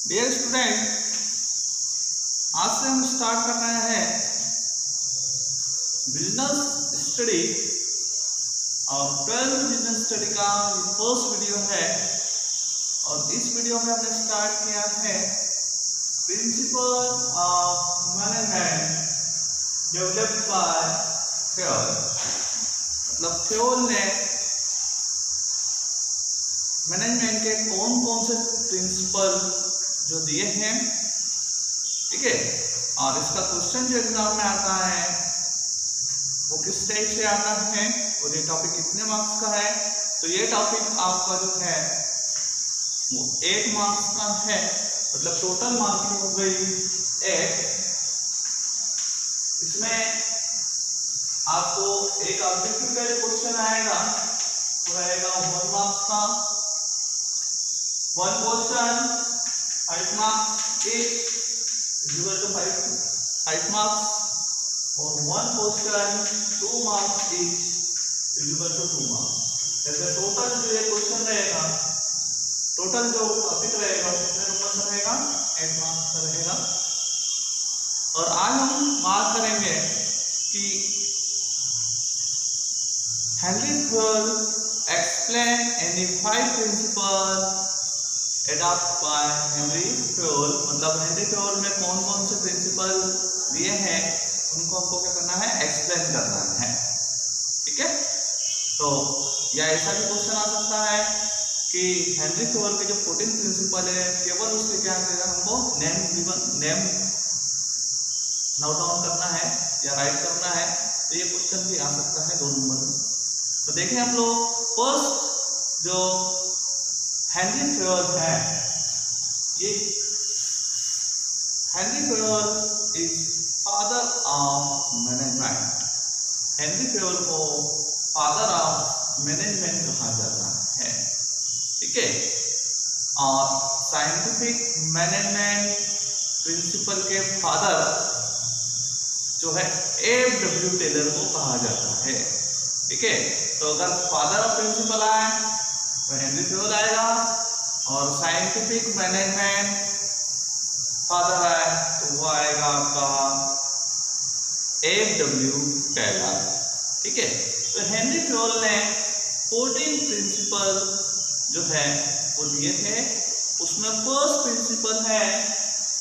Dear student, आज से हम स्टार्ट कर रहे हैं बिजनेस स्टडी और 12th बिजनेस स्टडी का फर्स्ट वीडियो है। और इस वीडियो में हमने स्टार्ट किया है principle of management developed by Fayol. मतलब फ्योल ने मैनेजमेंट के कौन कौन से प्रिंसिपल जो दिए हैं, ठीक है। और इसका क्वेश्चन जो एग्जाम में आता है वो किस टाइप से आता है और ये टॉपिक कितने मार्क्स का है। तो ये टॉपिक आपका जो है वो 8 मार्क्स का है, मतलब टोटल मार्किंग हो गई 8। इसमें आपको एक ऑब्जेक्टिव का जो क्वेश्चन आएगा वो रहेगा 1 मार्क्स का। 1 question 5 marks equal to 5 marks और 1 question 2 marks equal to 2 marks. जैसे टोटल जो ये क्वेश्चन रहेगा, टोटल जो टॉपिक रहेगा कितने नंबर का रहेगा, 8 मार्क्स का रहेगा। और आज हम बात करेंगे कि Henri Fayol explain any 5 principle adopt by Henri Fayol. मतलब हेनरी फ्योल में कौन कौन से प्रिंसिपल दिए हैं उनको हमको क्या करना है, एक्सप्लेन करना है, ठीक है। तो या ऐसा भी क्वेश्चन आ सकता है कि हेनरी फ्योल के जो 14 प्रिंसिपल है केवल उसके क्या करेगा, हमको नेम नोट डाउन करना है या राइट करना है। तो ये क्वेश्चन भी आ सकता है 2 नंबर में। तो देखें हम लोग फर्स्ट जो हेनरी फ्योल है, ये Henry Fayol is father of management. Henry Fayol को फादर ऑफ मैनेजमेंट कहा जाता है, ठीक है। और साइंटिफिक मैनेजमेंट प्रिंसिपल के फादर जो है एफ.डब्ल्यू. टेलर को कहा जाता है, ठीक है। तो अगर फादर ऑफ प्रिंसिपल आए तो हेनरी फ्योल आएगा, और साइंटिफिक मैनेजमेंट फादर आए तो वो आएगा आपका एफ.डब्ल्यू. टेलर, ठीक है। तो हेनरी फ्योल ने 14 प्रिंसिपल जो है वो दिए थे। उसमें फर्स्ट प्रिंसिपल है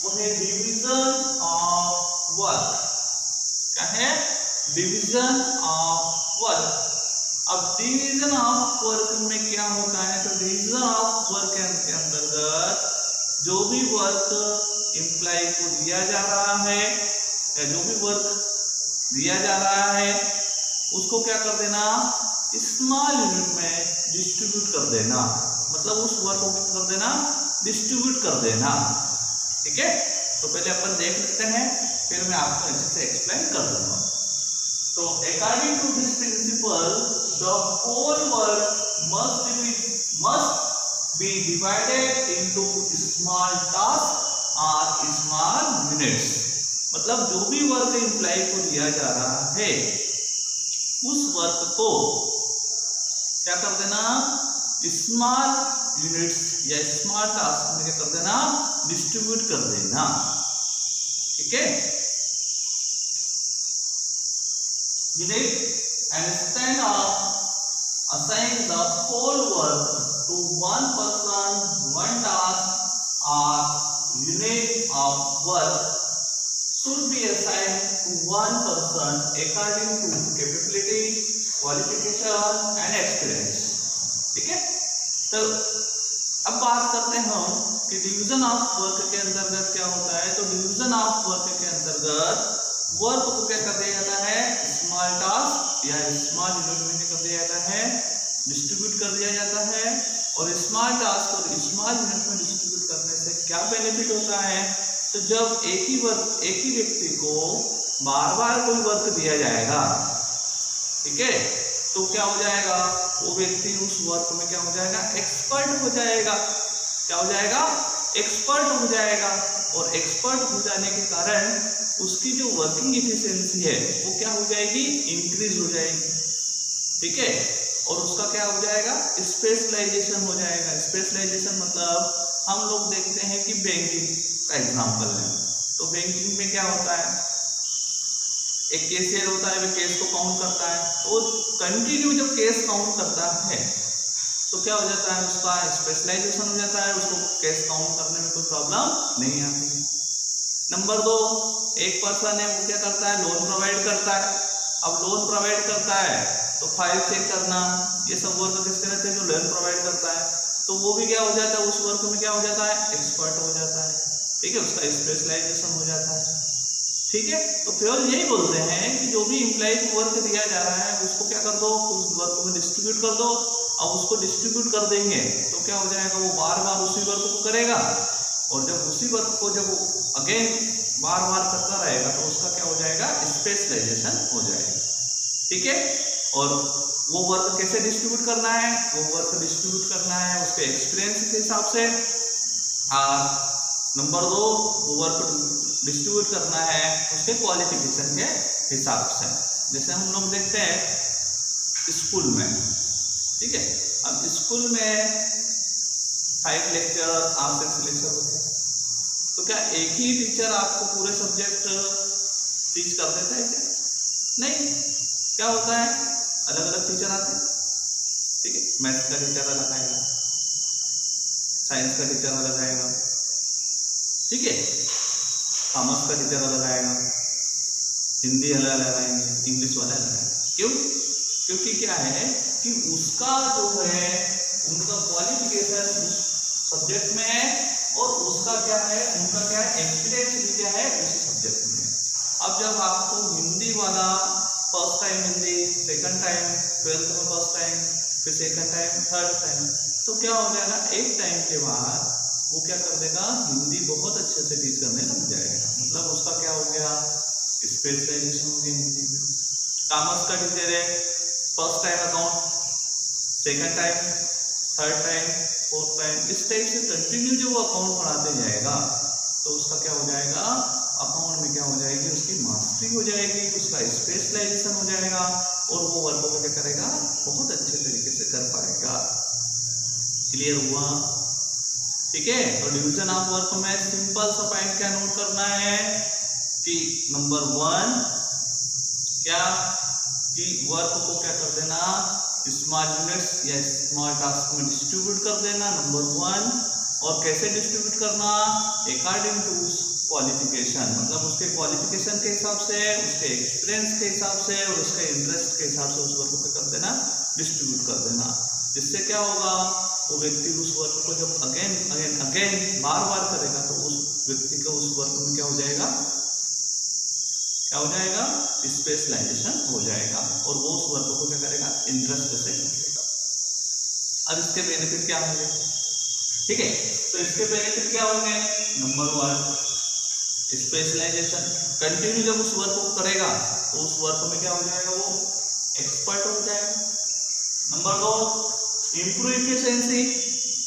वो है डिवीजन ऑफ वर्क। क्या है? Division of work. अब डिवीजन ऑफ वर्क में क्या होता है, तो डिवीजन ऑफ वर्क के अंतर्गत जो भी वर्क एम्प्लॉय को दिया जा रहा है या जो भी वर्क दिया जा रहा है उसको क्या कर देना, स्मॉल यूनिट में डिस्ट्रीब्यूट कर देना। मतलब उस वर्क को क्या कर देना, डिस्ट्रीब्यूट कर देना, ठीक है। तो पहले अपन देख लेते हैं, फिर मैं आपको अच्छे से एक्सप्लेन कर दूंगा। तो according to this principle the whole work must be divided into small tasks or small units। मतलब जो भी वर्क एम्प्लॉय को दिया जा रहा है उस वर्क को क्या कर देना, स्मॉल यूनिट्स या स्मॉल टास्क में क्या कर देना, डिस्ट्रीब्यूट कर देना, ठीक है। Unit and instead of assigning the whole work to one person, one task or unit of work should be assigned to one person according to capability, qualification and experience, ठीक है। तो अब बात करते हैं हम कि डिवीजन ऑफ वर्क के अंतर्गत क्या होता है। तो डिवीजन ऑफ वर्क के अंतर्गत वर्क को क्या कर दिया जाता है, स्मॉल टास्क या स्मॉल यूनिट में कर दिया जाता है, डिस्ट्रीब्यूट कर दिया जाता है। और स्मॉल टास्क और स्मॉल यूनिट में डिस्ट्रीब्यूट करने से क्या बेनिफिट होता है, तो जब एक ही व्यक्ति को बार बार कोई वर्क दिया जाएगा, ठीक है, तो क्या हो जाएगा, वो व्यक्ति उस वर्क में क्या हो जाएगा, एक्सपर्ट हो जाएगा। क्या हो जाएगा, एक्सपर्ट हो जाएगा। और एक्सपर्ट हो जाने के कारण उसकी जो वर्किंग एफिशिएंसी है वो क्या हो जाएगी, इंक्रीज हो जाएगी, ठीक है। और उसका क्या हो जाएगा, स्पेशलाइजेशन हो जाएगा। स्पेशलाइजेशन मतलब हम लोग देखते हैं कि बैंकिंग का एग्जाम्पल लें, तो बैंकिंग में क्या होता है, एक कैशियर होता है, वो केस को काउंट करता है, तो कंटिन्यू जब केस काउंट करता है तो क्या हो जाता है, उसका स्पेशलाइजेशन हो जाता है, उसको केस काउंट करने में कोई प्रॉब्लम नहीं आती। नंबर 2, एक पर्सन है, वो क्या करता है, लोन प्रोवाइड करता है। अब लोन प्रोवाइड करता है तो फाइल चेक करना, ये सब वर्क किसके रहते हैं, जो लोन प्रोवाइड करता है, तो वो भी क्या हो जाता है, उस वर्क में क्या हो जाता है, एक्सपर्ट हो जाता है। ठीक है, उसका स्पेशलाइजेशन हो जाता है। ठीक है, तो फिर यही बोलते हैं कि जो भी एम्प्लॉय को वर्क दिया जा रहा है उसको क्या कर दो, उस वर्क में डिस्ट्रीब्यूट कर दो। अब उसको डिस्ट्रीब्यूट कर देंगे तो क्या हो जाएगा, वो बार बार उसी वर्क को करेगा, और जब उसी वर्क को जब वो अगेन बार बार करता रहेगा तो उसका क्या हो जाएगा, स्पेशलाइजेशन हो जाएगा। ठीक है, और वो वर्क कैसे डिस्ट्रीब्यूट करना है, वो वर्क डिस्ट्रीब्यूट करना है उसके एक्सपीरियंस के हिसाब से। नंबर 2, वो वर्क डिस्ट्रीब्यूट करना है उसके क्वालिफिकेशन के हिसाब से। जैसे हम लोग देखते हैं स्कूल में, ठीक है, अब स्कूल में 5 लेक्चर और 6 लेक्चर होते हैं, तो क्या एक ही टीचर आपको पूरे सब्जेक्ट टीच कर देता है क्या? नहीं, क्या होता है, अलग अलग टीचर आते हैं। ठीक है, मैथ्स का टीचर अलग आएगा, साइंस का टीचर अलग आएगा, ठीक है, कॉमर्स का टीचर अलग आएगा, हिंदी अलग आएंगे, इंग्लिश वाला अलग आएगा। क्यों? क्योंकि क्या है कि उसका जो है उनका क्वालिफिकेशन उस सब्जेक्ट में है, और उसका क्या है, उनका क्या है, एक्सपीरियंस भी क्या है उसी सब्जेक्ट में है। अब जब आपको हिंदी वाला first time Hindi, second time 12th में फर्स्ट टाइम, फिर सेकंड टाइम, थर्ड टाइम, तो क्या हो जाएगा, एक टाइम के बाद वो क्या कर देगा, हिंदी बहुत अच्छे से टीच करने लग जाएगा। मतलब उसका क्या हो गया, स्पेशलाइजेशन हो गया हिंदी में। कॉमर्स का टीचर है, first time account, second time, third time, fourth time, इस टाइप से कंटिन्यू जो वो अकाउंट पढ़ाते जाएगा तो उसका क्या हो जाएगा, अकाउंट में क्या हो जाएगी, उसकी मास्टरी हो जाएगी, उसका स्पेशलाइजेशन हो जाएगा, और वो वर्क को क्या करेगा, बहुत अच्छे तरीके से कर पाएगा। क्लियर हुआ? ठीक है, तो डिवीजन ऑफ वर्क में सिंपल सा पॉइंट क्या नोट करना है कि नंबर 1 क्या, कि वर्क को क्या कर देना, स्मॉल यूनिट्स या स्मॉल टास्क में डिस्ट्रीब्यूट कर देना, नंबर 1। और कैसे डिस्ट्रीब्यूट करना, अकॉर्डिंग टू क्वालिफिकेशन, मतलब उसके क्वालिफिकेशन के हिसाब से, उसके एक्सपीरियंस के हिसाब से, और उसके इंटरेस्ट के हिसाब से उस वर्क को कर देना, डिस्ट्रीब्यूट कर देना। जिससे क्या होगा, वो व्यक्ति उस वर्क को जब अगेन अगेन अगेन बार बार करेगा तो उस व्यक्ति को उस वर्क में क्या हो जाएगा, क्या हो जाएगा, स्पेशलाइजेशन हो जाएगा, और वो उस वर्क को क्या करेगा, इंटरेस्ट से करेगा। अब इसके बेनिफिट क्या होंगे? ठीक है, तो इसके बेनिफिट क्या होंगे, नंबर 1 स्पेशलाइजेशन, कंटिन्यू जब उस वर्क को करेगा तो उस वर्क में क्या हो जाएगा, वो एक्सपर्ट हो जाएगा। नंबर 2 इम्प्रूव एफिशिएंसी,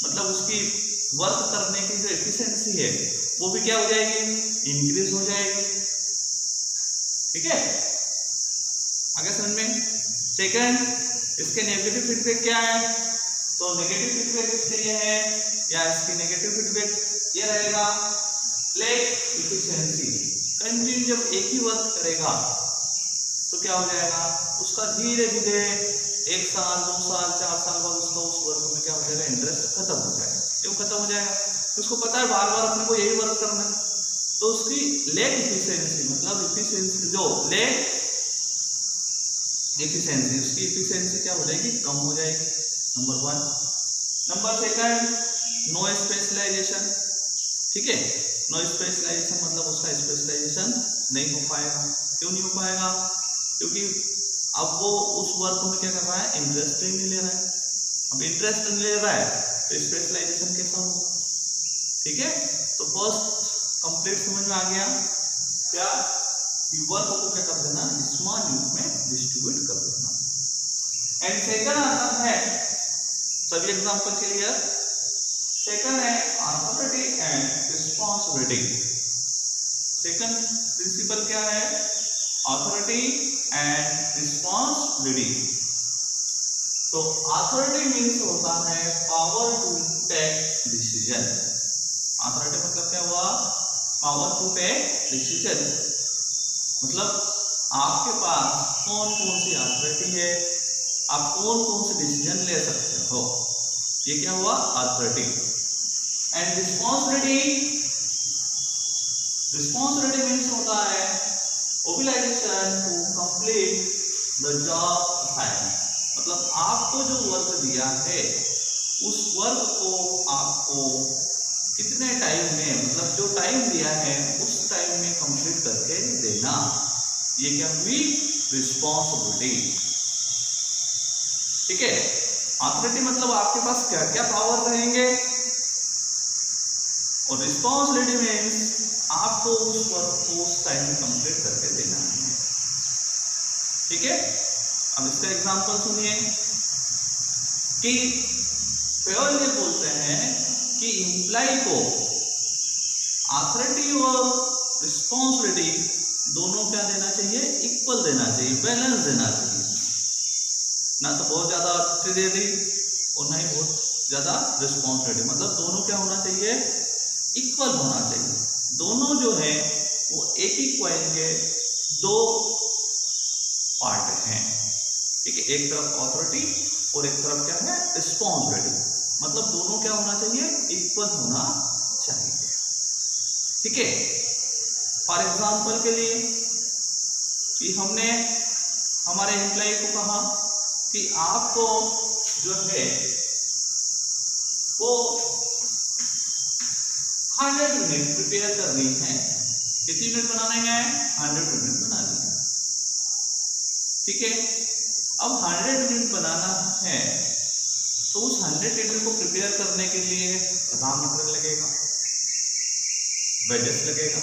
मतलब उसकी वर्क करने की जो एफिशिएंसी है वो भी क्या हो जाएगी, इंक्रीज हो जाएगी। ठीक है, आगे समझ में। सेकंड, इसके नेगेटिव फीडबैक क्या है, तो नेगेटिव फीडबैक इसके ये है, या इसकी नेगेटिव फीडबैक ये रहेगा, लैक एफिशिएंसी। कंटिन्यू जब एक ही वर्क करेगा तो क्या हो जाएगा, उसका धीरे धीरे 1 साल 2 साल 4 साल बाद उसका उस वर्क में क्या हो जाएगा, इंटरेस्ट खत्म हो जाएगा। क्यों खत्म हो जाएगा, उसको पता है बार बार अपने को यही वर्क करना है, तो उसकी लैक एफिशिएंसी, मतलब एफिशिएंसी जो लैक एफिशिएंसी, उसकी एफिशिएंसी क्या हो जाएगी, कम हो जाएगी, number 1। Number second, no specialisation. ठीक है, नो स्पेशलाइजेशन मतलब उसका स्पेशलाइजेशन नहीं हो पाएगा। क्यों नहीं हो पाएगा, क्योंकि अब वो उस वर्क में क्या कर रहा है, इंटरेस्ट ही नहीं ले रहा है। अब इंटरेस्ट नहीं ले रहा है तो स्पेशलाइजेशन कैसा होगा। ठीक है, तो फर्स्ट कंप्लीट समझ में आ गया क्या, वर्क को क्या कर देना, स्मॉल यूनिट में डिस्ट्रीब्यूट कर देना। एंड सेकंड आता है, सभी एग्जांपल क्लियर। सेकंड है authority and responsibility. Second principle क्या है, अथॉरिटी एंड रिस्पांसिबिलिटी। तो अथॉरिटी मीन्स होता है power to take decision. Authority मतलब क्या हुआ? Power to take decision. मतलब आपके पास कौन कौन सी अथॉरिटी है, आप कौन कौन से डिसीजन ले सकते हो, ये क्या हुआ? Authority. And responsibility, responsibility means होता है obligation to complete the job assigned. मतलब आपको जो वर्क दिया है उस वर्क को आपको कितने टाइम में, मतलब जो टाइम दिया है उस टाइम में कंप्लीट करके देना, ये क्या हुई? रिस्पॉन्सिबिलिटी। ठीक है। अथॉरिटी मतलब आपके पास क्या क्या पावर रहेंगे, और रिस्पॉन्सिबिलिटी मीन्स आपको उस वर्क को उस टाइम में कंप्लीट करके देना है। ठीक है। अब इसका एग्जांपल सुनिए कि पेयोल ये बोलते हैं कि एम्प्लॉय को अथॉरिटी और रिस्पॉन्सिबिलिटी दोनों क्या देना चाहिए? इक्वल देना चाहिए, बैलेंस देना चाहिए। ना तो बहुत ज्यादा अथॉरिटी दे दी और ना ही बहुत ज्यादा रिस्पॉन्सिबिलिटी। मतलब दोनों क्या होना चाहिए? इक्वल होना चाहिए। दोनों जो है वो एक ही कॉइन के दो पार्ट हैं। ठीक है। एक तरफ अथॉरिटी और एक तरफ क्या है? रिस्पॉन्सिबिलिटी। मतलब दोनों क्या होना चाहिए? इक्वल होना चाहिए। ठीक है। फॉर एग्जाम्पल के लिए कि हमने हमारे एम्प्लॉय को कहा कि आपको जो है वो 100 यूनिट प्रिपेयर करनी है। कितनी यूनिट बनाने हैं? 100 यूनिट बनानी है। ठीक है। अब 100 यूनिट बनाना है तो उस 100 यूनिट को प्रिपेयर करने के लिए रॉ मटेरियल लगेगा, वेजेस लगेगा।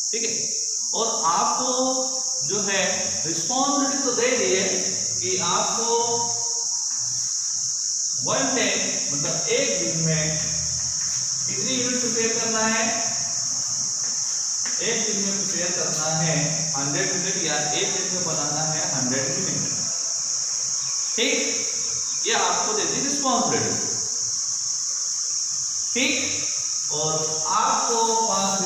ठीक है। और आपको जो है रिस्पॉन्सिबिलिटी तो दे दी है कि आपको 1 डे मतलब एक दिन में कितनी यूनिट प्रिपेयर करना है? एक दिन में प्रिपेयर करना है 100 यूनिट, या एक दिन में बनाना है 100 यूनिट। ठीक। ये आपको दे दी रिस्पॉन्सिबिलिटी। ठीक। और आपको पास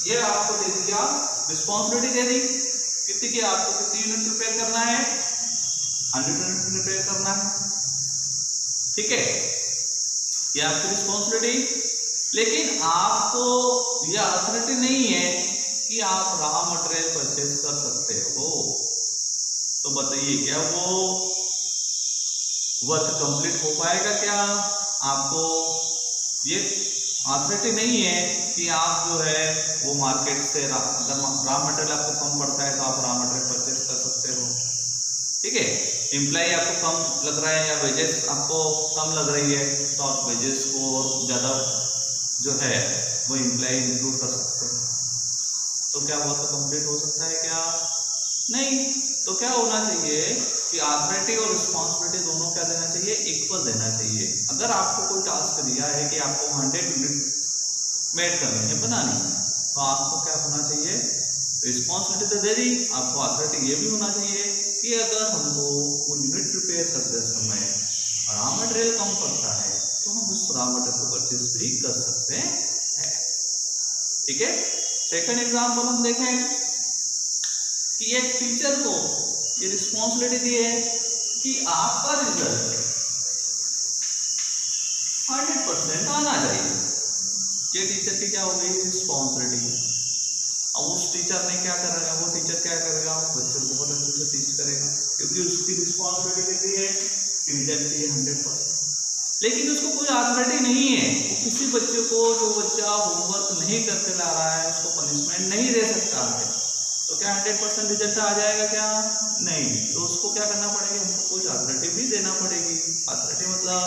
ये आपको दे दी क्या? रिस्पॉन्सिबिलिटी दे दी कितनी की? आपको कितनी यूनिट प्रिपेयर करना है? 100 यूनिट प्रिपेयर करना है। ठीक है। ये आपकी रिस्पॉन्सिबिलिटी। लेकिन आपको यह अथॉरिटी नहीं है कि आप रॉ मटेरियल परचेज कर सकते हो। तो बताइए क्या वो वर्क कंप्लीट हो पाएगा? क्या आपको ये अथॉरिटी नहीं है कि आप जो है वो मार्केट से अगर रॉ मटेरियल आपको कम पड़ता है तो आप रॉ मटेरियल परचेज कर सकते हो। ठीक है। एम्प्लॉय आपको कम लग रहा है या वेजेस आपको कम लग रही है तो आप वेजेस को और ज़्यादा जो है वो एम्प्लॉय इंक्लूड कर सकते हैं। तो क्या वर्क कंप्लीट हो सकता है? क्या नहीं। तो क्या होना चाहिए कि अथॉरिटी और रिस्पॉन्सिबिलिटी दोनों क्या देना चाहिए? इक्वल देना चाहिए। अगर आपको कोई टास्क दिया है कि आपको 100 यूनिट मेड करनी है, बनानी है, तो आपको क्या होना चाहिए? रिस्पॉन्सिबिलिटी तो दे दी, आपको अथॉरिटी ये भी होना चाहिए कि अगर हमको वो यूनिट प्रिपेयर करते समय रॉ मटेरियल कम पड़ता है तो हम उस रॉ मटेरियल को परचेज भी कर सकते हैं। ठीक है। सेकंड एग्जांपल हम देखें कि एक टीचर को ये रिस्पॉन्सिबिलिटी दी है कि आपका रिजल्ट 100% आना चाहिए। ये टीचर की क्या हो गई? रिस्पॉन्सिबिलिटी। अब उस टीचर ने क्या करेगा? वो टीचर क्या करेगा? बच्चों को बहुत अच्छे से टीच करेगा क्योंकि उसकी रिस्पॉन्सिबिलिटी कितनी है? रिजल्ट चाहिए 100%। लेकिन उसको कोई अथॉरिटी नहीं है, वो किसी बच्चे को जो बच्चा होमवर्क नहीं करके ला रहा है उसको पनिशमेंट नहीं दे सकता है। तो क्या 100% रिजल्ट आ जाएगा? क्या नहीं। तो उसको क्या करना पड़ेगा? हमको कोई अथॉरिटी भी देना पड़ेगी। अथॉरिटी मतलब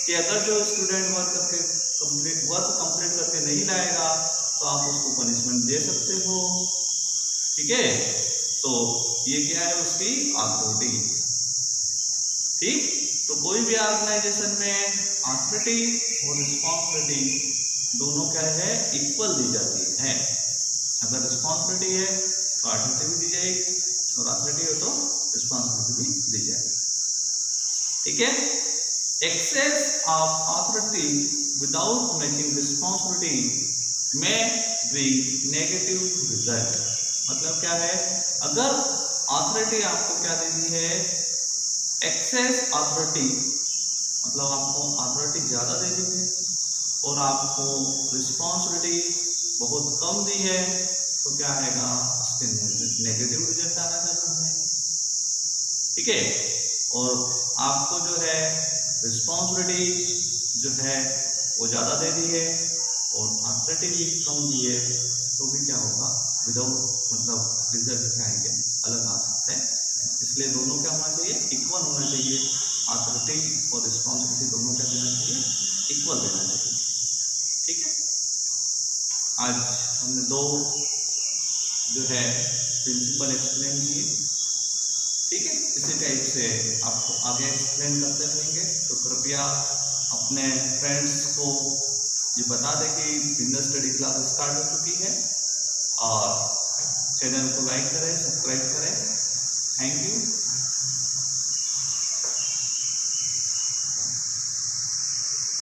कि अगर जो स्टूडेंट वर्क कंप्लीट करके नहीं लाएगा तो आप उसको पनिशमेंट दे सकते हो। ठीक है। तो ये क्या है? उसकी अथॉरिटी। ठीक। तो कोई भी ऑर्गेनाइजेशन में अथॉरिटी और रिस्पॉन्सिबिलिटी दोनों क्या है? इक्वल दी जाती है। अगर रिस्पॉन्सिबिलिटी है तो अथॉरिटी भी दी जाएगी और अथॉरिटी हो तो रिस्पॉन्सिबिलिटी भी दी जाएगी। ठीक है। Excess of authority without making responsibility में ब्रिंग नेगेटिव रिजल्ट। मतलब क्या है, अगर अथॉरिटी आपको क्या दे दी है, एक्सेस अथॉरिटी, मतलब आपको अथॉरिटी ज़्यादा दे दी है और आपको रिस्पॉन्सिबिलिटी बहुत कम दी है, तो क्या आएगा, उसके नेगेटिव रिजल्ट आना चालू है। ठीक है। और आपको जो है रिस्पॉन्सिबिलिटी जो है वो ज़्यादा दे दी है और अथॉरिटी भी कम दी है, तो भी क्या होगा, विदाउट मतलब रिजल्ट क्या आएंगे, अलग आ सकते हैं। इसलिए दोनों क्या होना चाहिए, इक्वल होना चाहिए। अथॉरिटी और रिस्पॉन्सिबिलिटी दोनों क्या देना चाहिए, इक्वल देना चाहिए। ठीक है। आज हमने दो जो है प्रिंसिपल एक्सप्लेन किए। ठीक है। इसी टाइप से आपको आगे एक्सप्लेन करते रहेंगे, तो कृपया अपने फ्रेंड्स को ये बता दें कि बिजनेस स्टडी क्लास स्टार्ट हो चुकी है, और चैनल को लाइक करें, सब्सक्राइब करें। Thank you.